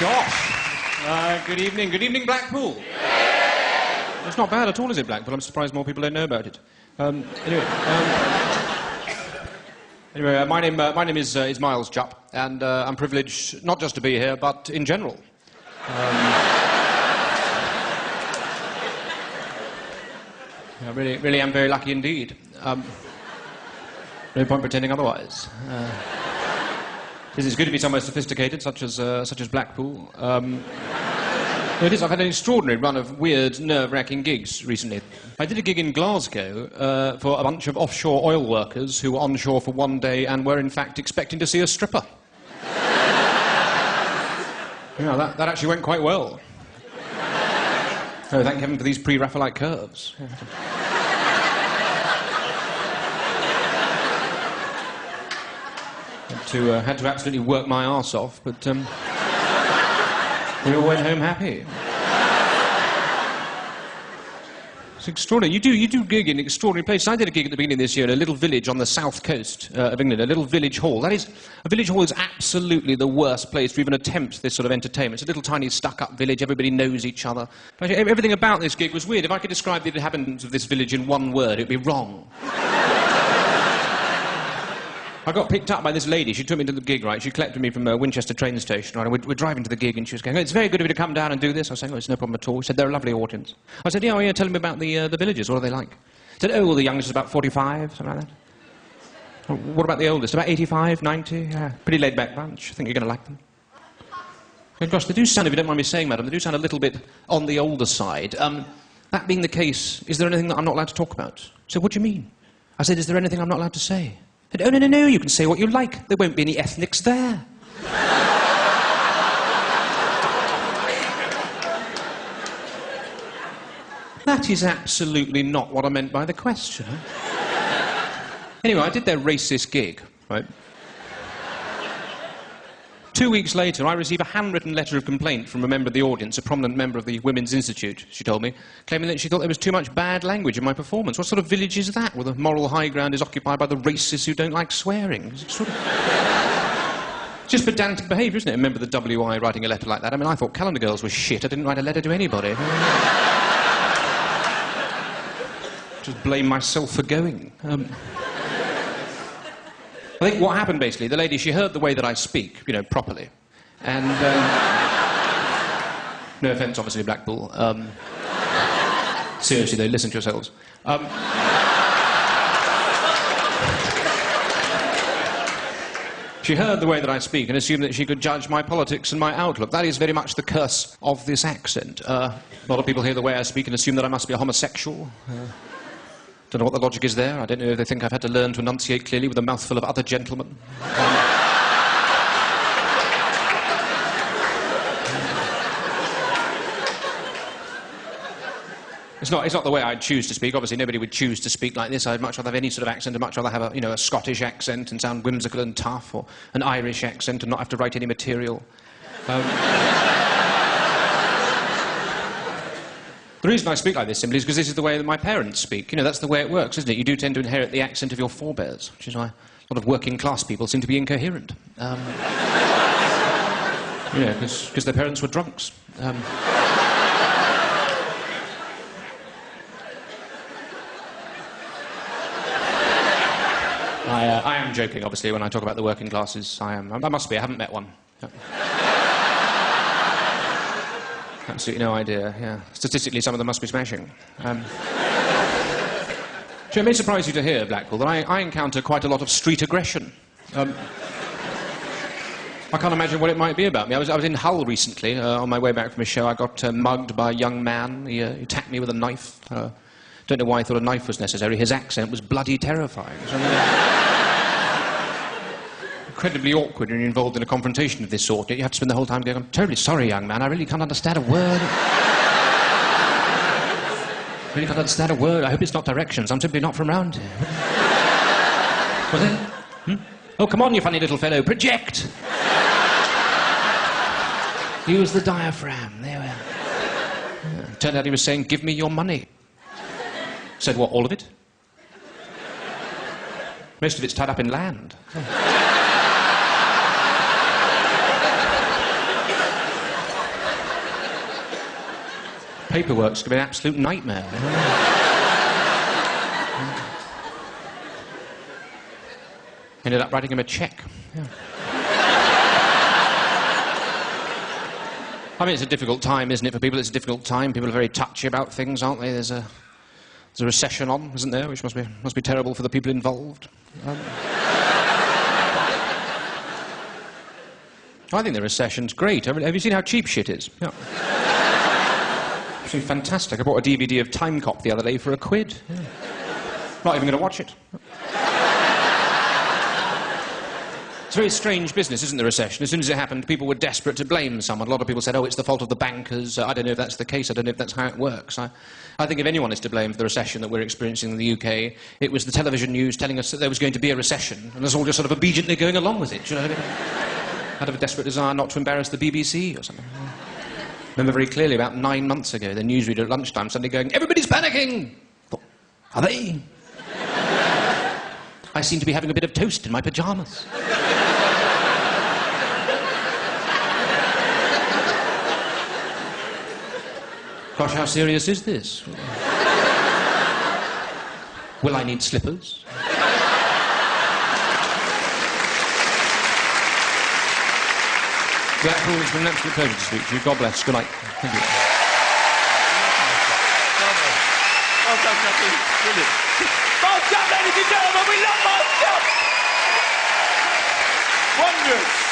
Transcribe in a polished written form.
Gosh. Good evening, Blackpool. Yeah. It's not bad at all, is it, Blackpool? I'm surprised more people don't know about it. Anyway, my name is Miles Jupp, and I'm privileged not just to be here, but in general. I really am very lucky indeed. No point pretending otherwise. It's good to be somewhere sophisticated, such as Blackpool. It is. I've had an extraordinary run of weird, nerve-wracking gigs recently. I did a gig in Glasgow for a bunch of offshore oil workers who were onshore for one day and were, in fact, expecting to see a stripper. Yeah, that actually went quite well. Oh, thank heaven for these pre-Raphaelite curves. Had to absolutely work my arse off, but we all went home happy. It's extraordinary. You do gig in extraordinary places. I did a gig at the beginning of this year in a little village on the south coast of England, a little village hall. A village hall is absolutely the worst place to even attempt this sort of entertainment. It's a little tiny stuck-up village. Everybody knows each other. Everything about this gig was weird. If I could describe the inhabitants of this village in one word, it would be wrong. I got picked up by this lady. She took me to the gig, right? She collected me from Winchester train station, right? And we're driving to the gig, and she was going, "Oh, it's very good of you to come down and do this." I was saying, "Oh, it's no problem at all." She said, "They're a lovely audience." I said, "Yeah, tell me about the villagers. What are they like?" She said, "Oh, well, the youngest is about 45, something like that." "Oh, what about the oldest? About 85, 90? Yeah, pretty laid-back bunch. I think you're going to like them." Oh, gosh, they do sound, if you don't mind me saying, madam, they do sound a little bit on the older side. That being the case, is there anything that I'm not allowed to talk about? So what do you mean? I said, "Is there anything I'm not allowed to say?" Said, "Oh, no, you can say what you like. There won't be any ethnics there." That is absolutely not what I meant by the question. Anyway, I did their racist gig, right? 2 weeks later, I received a handwritten letter of complaint from a member of the audience, a prominent member of the Women's Institute, she told me, claiming that she thought there was too much bad language in my performance. What sort of village is that, where the moral high ground is occupied by the racists who don't like swearing? It's just pedantic behaviour, isn't it? A member of the WI writing a letter like that. I mean, I thought Calendar Girls was shit. I didn't write a letter to anybody. Just blame myself for going. I think what happened, basically, the lady, she heard the way that I speak, properly. And, no offence, obviously, Blackpool. Seriously, though, listen to yourselves. She heard the way that I speak and assumed that she could judge my politics and my outlook. That is very much the curse of this accent. A lot of people hear the way I speak and assume that I must be a homosexual. Don't know what the logic is there. I don't know if they think I've had to learn to enunciate clearly with a mouthful of other gentlemen. It's not the way I'd choose to speak. Obviously, nobody would choose to speak like this. I'd much rather have any sort of accent. I'd much rather have a Scottish accent and sound whimsical and tough, or an Irish accent and not have to write any material. The reason I speak like this simply is because this is the way that my parents speak. That's the way it works, isn't it? You do tend to inherit the accent of your forebears, which is why a lot of working-class people seem to be incoherent. Because their parents were drunks. I am joking, obviously, when I talk about the working classes. I must be. I haven't met one. Absolutely no idea, yeah. Statistically, some of them must be smashing. It may surprise you to hear, Blackpool, that I encounter quite a lot of street aggression. I can't imagine what it might be about me. I was in Hull recently, on my way back from a show. I got mugged by a young man. He attacked me with a knife. Don't know why he thought a knife was necessary. His accent was bloody terrifying. Incredibly awkward when you're involved in a confrontation of this sort. You have to spend the whole time going, "I'm terribly sorry, young man. I really can't understand a word. I hope it's not directions. I'm simply not from round here." Was it? "Oh, come on, you funny little fellow. Project!" Use the diaphragm. There we are. Yeah. Turned out he was saying, "Give me your money." Said, "What, all of it?" "Most of it's tied up in land." Paperwork's going to be an absolute nightmare. Ended up writing him a cheque. Yeah. I mean, it's a difficult time, isn't it, for people? It's a difficult time. People are very touchy about things, aren't they? There's a recession on, isn't there, which must be terrible for the people involved. I think the recession's great. Have you seen how cheap shit is? Yeah. It's fantastic. I bought a DVD of Time Cop the other day for £1. Yeah. Not even going to watch it. It's a very strange business, isn't the recession? As soon as it happened, people were desperate to blame someone. A lot of people said, oh, it's the fault of the bankers. I don't know if that's the case. I don't know if that's how it works. I think if anyone is to blame for the recession that we're experiencing in the UK, it was the television news telling us that there was going to be a recession, and us all just sort of obediently going along with it, you know? Out of a desperate desire not to embarrass the BBC or something. I remember very clearly about 9 months ago, the newsreader at lunchtime suddenly going, everybody's panicking! I thought, are they? I seem to be having a bit of toast in my pyjamas. Gosh, how serious is this? Will I need slippers? Blackpool, it's been an absolute pleasure to speak to you. God bless. Good night. Thank you. Well done, Chappie. Brilliant. Posh Chap, ladies and gentlemen, we love Posh Chap! Wondrous.